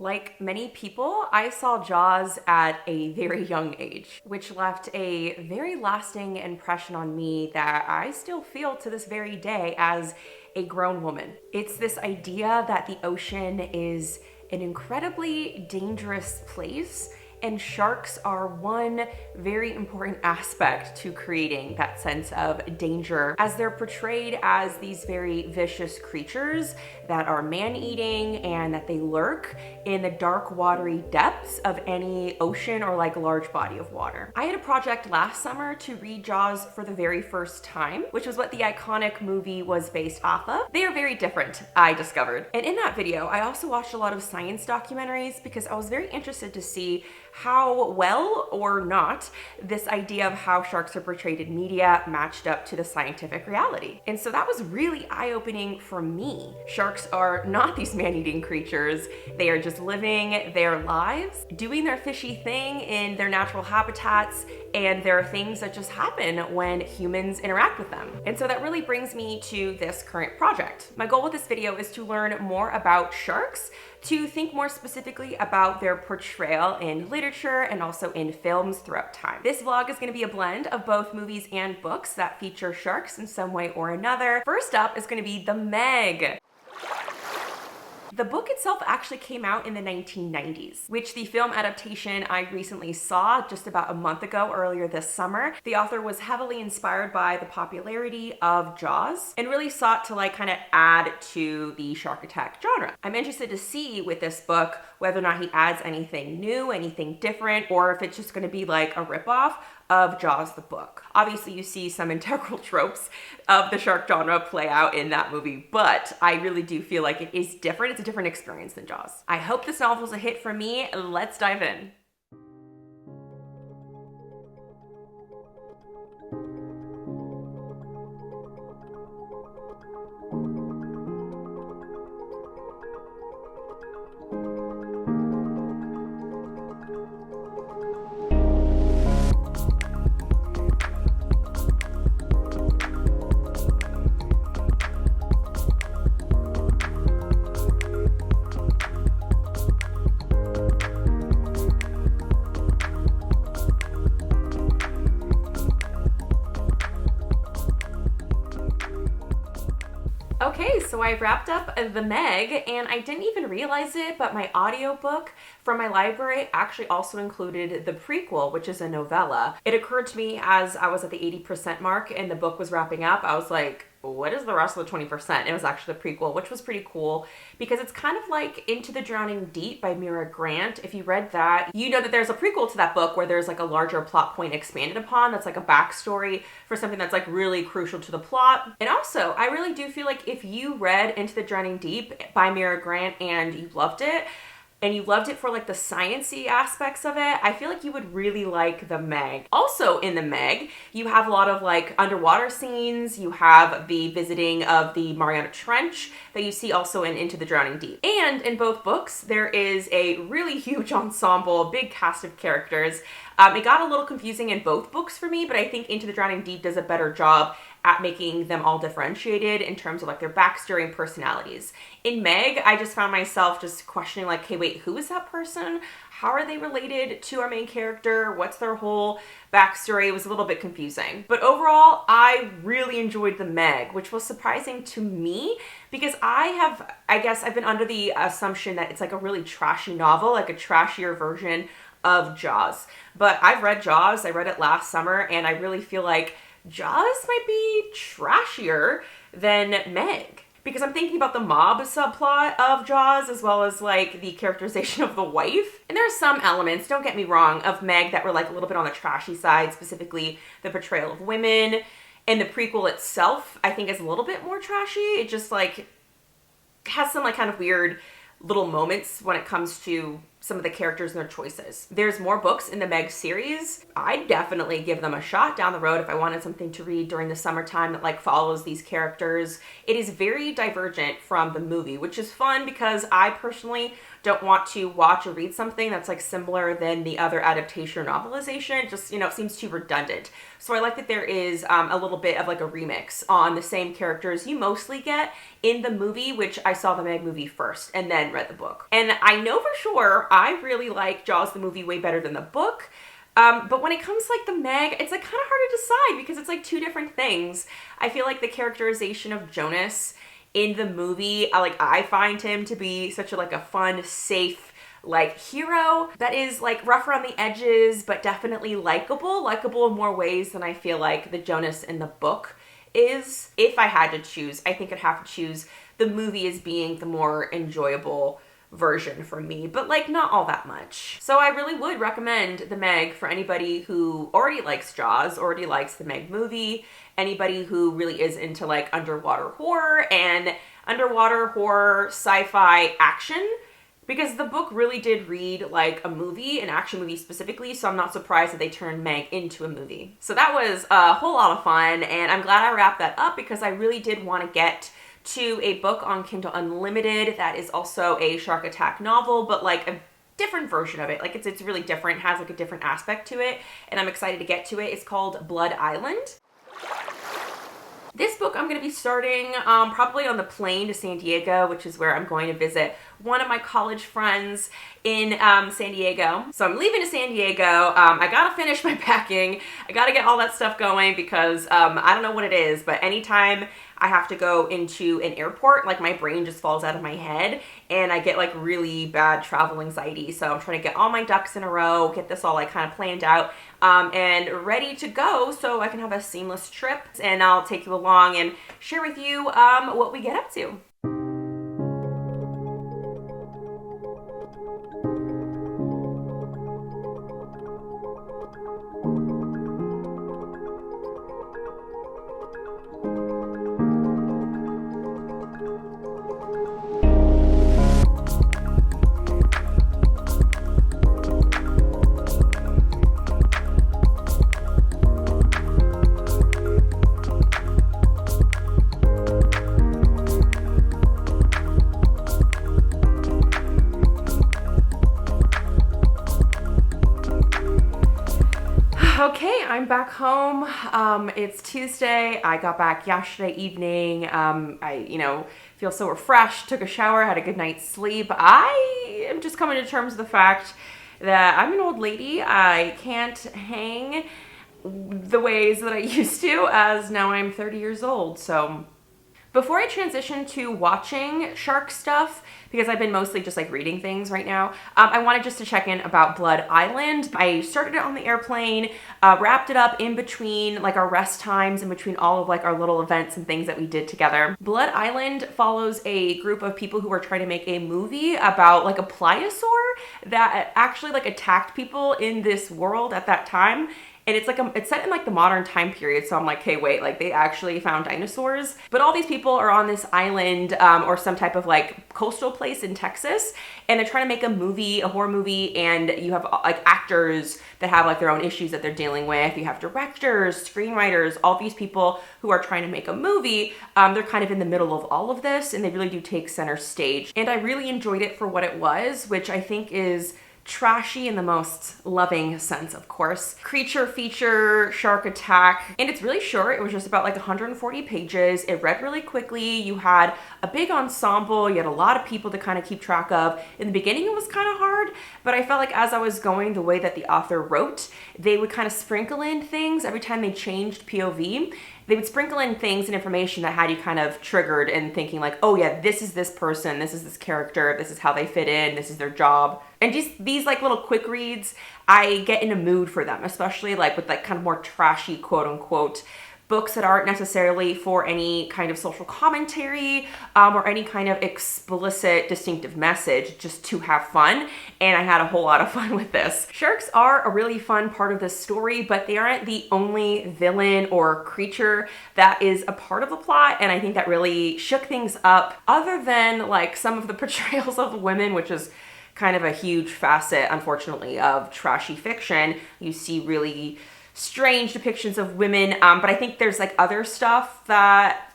Like many people, I saw Jaws at a very young age, which left a very lasting impression on me that I still feel to this very day as a grown woman. It's this idea that the ocean is an incredibly dangerous place, and sharks are one very important aspect to creating that sense of danger, as they're portrayed as these very vicious creatures that are man-eating and that they lurk in the dark, watery depths of any ocean or like large body of water. I had a project last summer to read Jaws for the very first time, which was what the iconic movie was based off of. They are very different, I discovered. And in that video, I also watched a lot of science documentaries because I was very interested to see how well or not this idea of how sharks are portrayed in media matched up to the scientific reality. And so that was really eye-opening for me. Sharks are not these man-eating creatures. They are just living their lives, doing their fishy thing in their natural habitats, and there are things that just happen when humans interact with them. And so that really brings me to this current project. My goal with this video is to learn more about sharks, to think more specifically about their portrayal in literature and also in films throughout time. This vlog is going to be a blend of both movies and books that feature sharks in some way or another. First up is going to be The Meg. The book itself actually came out in the 1990s, which the film adaptation I recently saw just about a month ago, earlier this summer. The author was heavily inspired by the popularity of Jaws and really sought to kind of add to the shark attack genre. I'm interested to see with this book whether or not he adds anything new, anything different, or if it's just going to be like a ripoff of Jaws the book. Obviously, you see some integral tropes of the shark genre play out in that movie, but I really do feel like it is different. It's a different experience than Jaws. I hope this novel is a hit for me. Let's dive in. Okay, so I wrapped up The Meg, and I didn't even realize it, but my audiobook from my library actually also included the prequel, which is a novella. It occurred to me as I was at the 80% mark and the book was wrapping up, I was like, what is the rest of the 20%? It was actually the prequel, which was pretty cool because it's kind of like Into the Drowning Deep by Mira Grant. If you read that, you know that there's a prequel to that book where there's like a larger plot point expanded upon that's like a backstory for something that's like really crucial to the plot. And also, I really do feel like if you read Into the Drowning Deep by Mira Grant and you loved it, and you loved it for like the sciencey aspects of it, I feel like you would really like The Meg. Also in The Meg, you have a lot of like underwater scenes, you have the visiting of the Mariana Trench that you see also in Into the Drowning Deep. And in both books, there is a really huge ensemble, a big cast of characters. It got a little confusing in both books for me, but I think Into the Drowning Deep does a better job at making them all differentiated in terms of like their backstory and personalities. In Meg, I just found myself just questioning like, hey, wait, who is that person? How are they related to our main character? What's their whole backstory? It was a little bit confusing. But overall, I really enjoyed The Meg, which was surprising to me because I guess I've been under the assumption that it's like a really trashy novel, like a trashier version of Jaws. But I've read Jaws, I read it last summer, and I really feel like Jaws might be trashier than Meg. Because I'm thinking about the mob subplot of Jaws as well as like the characterization of the wife. And there are some elements, don't get me wrong, of Meg that were like a little bit on the trashy side, specifically the portrayal of women. And the prequel itself, I think, is a little bit more trashy. It just like has some like kind of weird little moments when it comes to some of the characters and their choices. There's more books in the Meg series. I'd definitely give them a shot down the road if I wanted something to read during the summertime that like follows these characters. It is very divergent from the movie, which is fun because I personally don't want to watch or read something that's like similar than the other adaptation or novelization. It just, you know, it seems too redundant. So I like that there is a little bit of like a remix on the same characters you mostly get in the movie, which I saw the Meg movie first and then read the book. And I know for sure I really like Jaws the movie way better than the book. But when it comes to like the Meg, it's like kind of hard to decide because it's like two different things. I feel like the characterization of Jonas in the movie, I find him to be such a like a fun, safe, like hero that is like rough around the edges, but definitely likable in more ways than I feel like the Jonas in the book is. If I had to choose, I think I'd have to choose the movie as being the more enjoyable version for me, but like not all that much. So I really would recommend the Meg for anybody who already likes Jaws, already likes the Meg movie, anybody who really is into like underwater horror and underwater horror sci-fi action, because the book really did read like a movie, an action movie specifically, so I'm not surprised that they turned Meg into a movie. So that was a whole lot of fun, and I'm glad I wrapped that up because I really did want to get to a book on Kindle Unlimited that is also a Shark Attack novel, but like a different version of it. Like it's really different, has like a different aspect to it, and I'm excited to get to it. It's called Blood Island. This book I'm going to be starting probably on the plane to San Diego, which is where I'm going to visit one of my college friends in San Diego. So I'm leaving to San Diego. I gotta finish my packing. I gotta get all that stuff going because I don't know what it is, but anytime I have to go into an airport, like my brain just falls out of my head and I get like really bad travel anxiety. So I'm trying to get all my ducks in a row, get this all like kind of planned out and ready to go so I can have a seamless trip. And I'll take you along and share with you what we get up to. Okay, I'm back home. It's Tuesday. I got back yesterday evening. I feel so refreshed, took a shower, had a good night's sleep. I am just coming to terms with the fact that I'm an old lady. I can't hang the ways that I used to, as now I'm 30 years old. So before I transition to watching shark stuff, because I've been mostly just like reading things right now, I wanted just to check in about Blood Island. I started it on the airplane, wrapped it up in between like our rest times, in between all of like our little events and things that we did together. Blood Island follows a group of people who are trying to make a movie about like a pliosaur that actually like attacked people in this world at that time. And it's like it's set in like the modern time period. So I'm like, hey, wait, like they actually found dinosaurs. But all these people are on this island or some type of like coastal place in Texas. And they're trying to make a movie, a horror movie. And you have like actors that have like their own issues that they're dealing with. You have directors, screenwriters, all these people who are trying to make a movie. They're kind of in the middle of all of this. And they really do take center stage. And I really enjoyed it for what it was, which I think is trashy in the most loving sense, of course. Creature feature, shark attack, and it's really short. It was just about like 140 pages. It read really quickly. You had a big ensemble. You had a lot of people to kind of keep track of. In the beginning, it was kind of hard, but I felt like as I was going the way that the author wrote, they would kind of sprinkle in things every time they changed POV. They would sprinkle in things and information that had you kind of triggered and thinking like, oh yeah, this is this person, this is this character, this is how they fit in, this is their job. And just these like little quick reads, I get in a mood for them, especially like with like kind of more trashy quote unquote books that aren't necessarily for any kind of social commentary or any kind of explicit distinctive message, just to have fun. And I had a whole lot of fun with this. Sharks are a really fun part of this story, but they aren't the only villain or creature that is a part of the plot. And I think that really shook things up, other than like some of the portrayals of women, which is kind of a huge facet, unfortunately, of trashy fiction. You see really strange depictions of women, but I think there's like other stuff that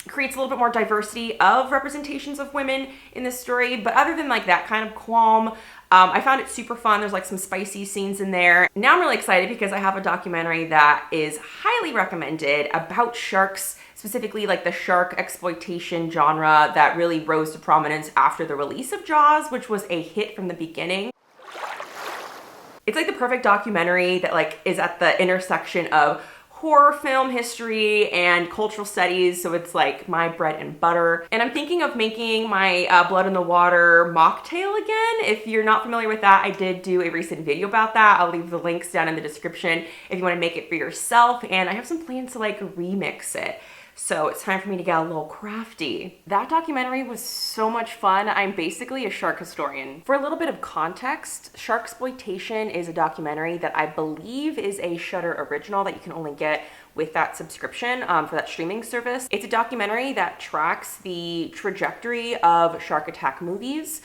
creates a little bit more diversity of representations of women in this story. But other than like that kind of qualm, I found it super fun. There's like some spicy scenes in there. Now I'm really excited because I have a documentary that is highly recommended about sharks, specifically like the shark exploitation genre that really rose to prominence after the release of Jaws, which was a hit from the beginning. It's like the perfect documentary that like is at the intersection of horror film history and cultural studies, so it's like my bread and butter. And I'm thinking of making my Blood in the Water mocktail again. If you're not familiar with that, I did do a recent video about that. I'll leave the links down in the description if you want to make it for yourself, and I have some plans to like remix it. So it's time for me to get a little crafty. That documentary was so much fun. I'm basically a shark historian. For a little bit of context, Sharksploitation is a documentary that I believe is a Shudder original that you can only get with that subscription for that streaming service. It's a documentary that tracks the trajectory of shark attack movies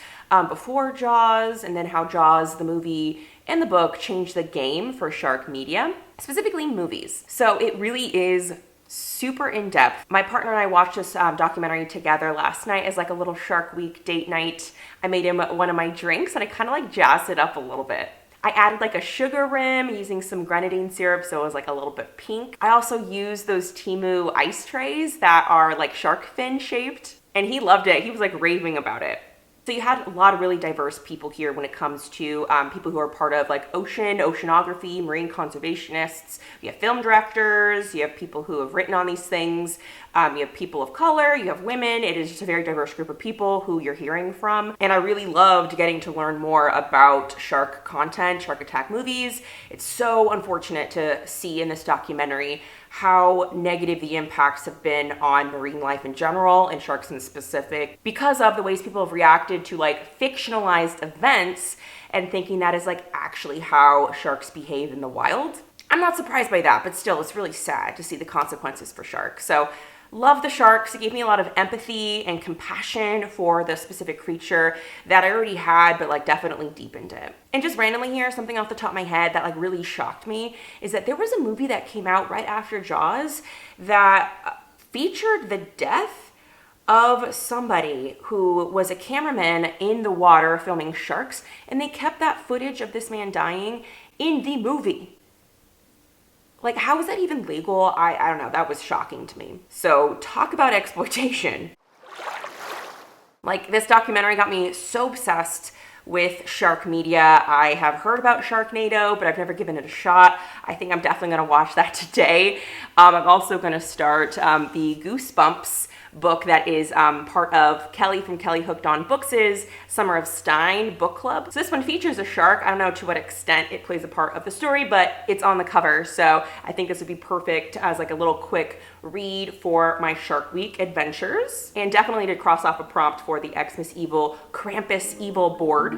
before Jaws, and then how Jaws, the movie, and the book changed the game for shark media, specifically movies. So it really is super in-depth. My partner and I watched this documentary together last night as like a little Shark Week date night. I made him one of my drinks and I kind of like jazzed it up a little bit. I added like a sugar rim using some grenadine syrup so it was like a little bit pink. I also used those Temu ice trays that are like shark fin shaped, and he loved it. He was like raving about it. So you had a lot of really diverse people here when it comes to people who are part of like oceanography, marine conservationists. You have film directors, you have people who have written on these things, you have people of color, you have women. It is just a very diverse group of people who you're hearing from. And I really loved getting to learn more about shark content, shark attack movies. It's so unfortunate to see in this documentary how negative the impacts have been on marine life in general and sharks in specific because of the ways people have reacted to like fictionalized events and thinking that is like actually how sharks behave in the wild. I'm not surprised by that, but still it's really sad to see the consequences for sharks. So love the sharks. It gave me a lot of empathy and compassion for the specific creature that I already had, but like definitely deepened it. And just randomly here, something off the top of my head that like really shocked me is that there was a movie that came out right after Jaws that featured the death of somebody who was a cameraman in the water filming sharks, and they kept that footage of this man dying in the movie. Like, how is that even legal? I don't know. That was shocking to me. So talk about exploitation. Like, this documentary got me so obsessed with shark media. I have heard about Sharknado, but I've never given it a shot. I think I'm definitely going to watch that today. I'm also going to start the Goosebumps book that is part of Kelly from Kelly Hooked on Books' Summer of Stein book club. So this one features a shark. I don't know to what extent it plays a part of the story, but it's on the cover. So I think this would be perfect as like a little quick read for my Shark Week adventures. And definitely did cross off a prompt for the XMAS Evil Krampus Evil board.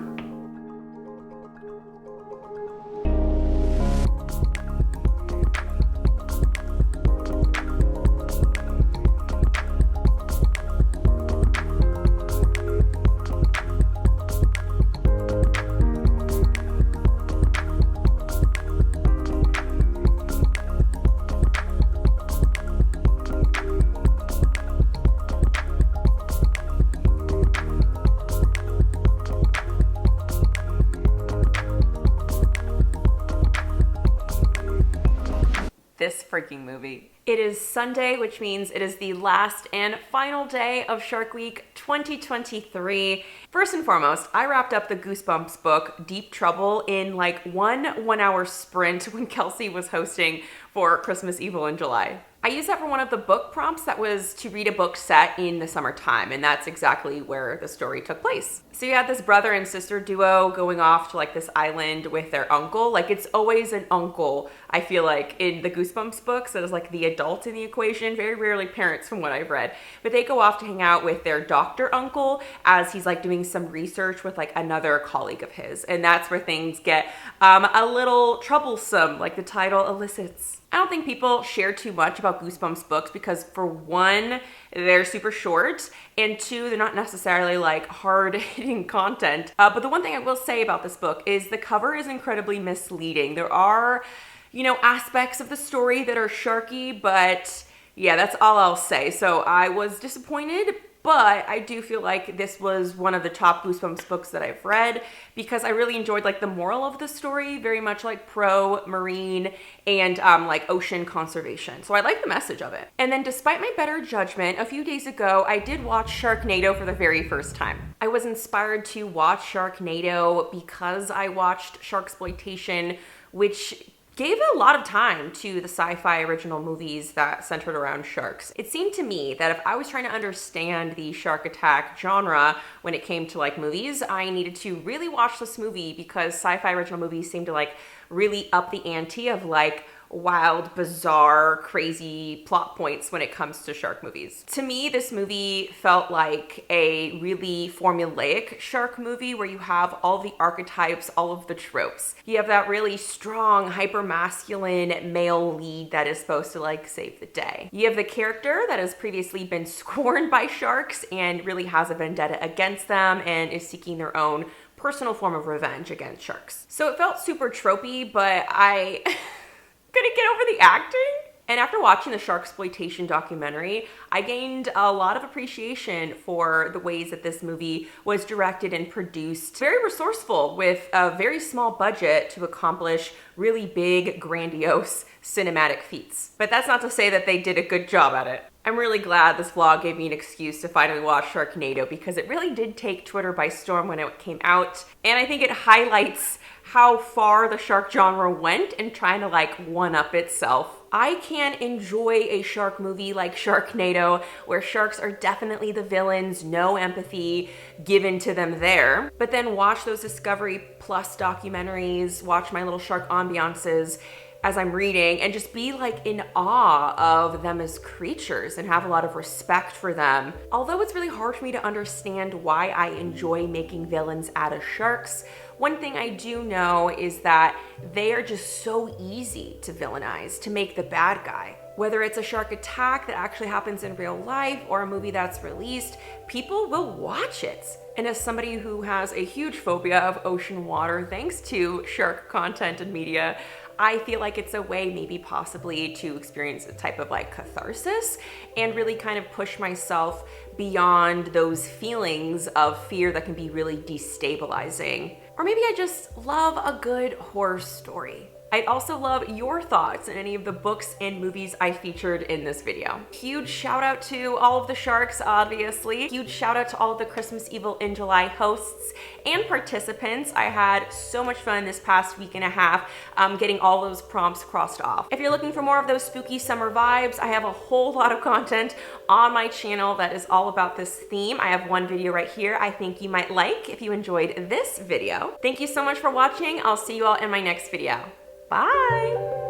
This freaking movie. It is Sunday, which means it is the last and final day of Shark Week 2023. First and foremost, I wrapped up the Goosebumps book, Deep Trouble, in like one hour sprint when Kelsey was hosting for Christmas Evil in July. I used that for one of the book prompts that was to read a book set in the summertime, and that's exactly where the story took place. So you had this brother and sister duo going off to like this island with their uncle. Like, it's always an uncle, I feel like, in the Goosebumps books that is like the adult in the equation, very rarely parents from what I've read. But they go off to hang out with their doctor uncle as he's like doing some research with like another colleague of his. And that's where things get a little troublesome, like the title elicits. I don't think people share too much about Goosebumps books because, for one, they're super short, and two, they're not necessarily like hard-hitting content. But the one thing I will say about this book is the cover is incredibly misleading. There are, you know, aspects of the story that are sharky, but yeah, that's all I'll say. So I was disappointed, but I do feel like this was one of the top Goosebumps books that I've read because I really enjoyed like the moral of the story, very much like pro-marine and like ocean conservation. So I like the message of it. And then despite my better judgment, a few days ago, I did watch Sharknado for the very first time. I was inspired to watch Sharknado because I watched Sharksploitation, which gave a lot of time to the sci-fi original movies that centered around sharks. It seemed to me that if I was trying to understand the shark attack genre when it came to like movies, I needed to really watch this movie because sci-fi original movies seem to like really up the ante of like wild, bizarre, crazy plot points when it comes to shark movies. To me, this movie felt like a really formulaic shark movie where you have all the archetypes, all of the tropes. You have that really strong, hyper-masculine male lead that is supposed to like save the day. You have the character that has previously been scorned by sharks and really has a vendetta against them and is seeking their own personal form of revenge against sharks. So it felt super tropey, but I couldn't get over the acting. And after watching the Sharksploitation documentary, I gained a lot of appreciation for the ways that this movie was directed and produced. Very resourceful with a very small budget to accomplish really big, grandiose cinematic feats. But that's not to say that they did a good job at it. I'm really glad this vlog gave me an excuse to finally watch Sharknado because it really did take Twitter by storm when it came out. And I think it highlights how far the shark genre went in trying to like one-up itself. I can enjoy a shark movie like Sharknado, where sharks are definitely the villains, no empathy given to them there, but then watch those Discovery Plus documentaries, watch my little shark ambiances as I'm reading, and just be like in awe of them as creatures and have a lot of respect for them. Although it's really hard for me to understand why I enjoy making villains out of sharks, one thing I do know is that they are just so easy to villainize, to make the bad guy. Whether it's a shark attack that actually happens in real life or a movie that's released, people will watch it. And as somebody who has a huge phobia of ocean water, thanks to shark content and media, I feel like it's a way maybe possibly to experience a type of like catharsis and really kind of push myself beyond those feelings of fear that can be really destabilizing. Or maybe I just love a good horror story. I'd also love your thoughts on any of the books and movies I featured in this video. Huge shout out to all of the sharks, obviously. Huge shout out to all of the Christmas Evil in July hosts and participants. I had so much fun this past week and a half getting all those prompts crossed off. If you're looking for more of those spooky summer vibes, I have a whole lot of content on my channel that is all about this theme. I have one video right here I think you might like if you enjoyed this video. Thank you so much for watching. I'll see you all in my next video. Bye!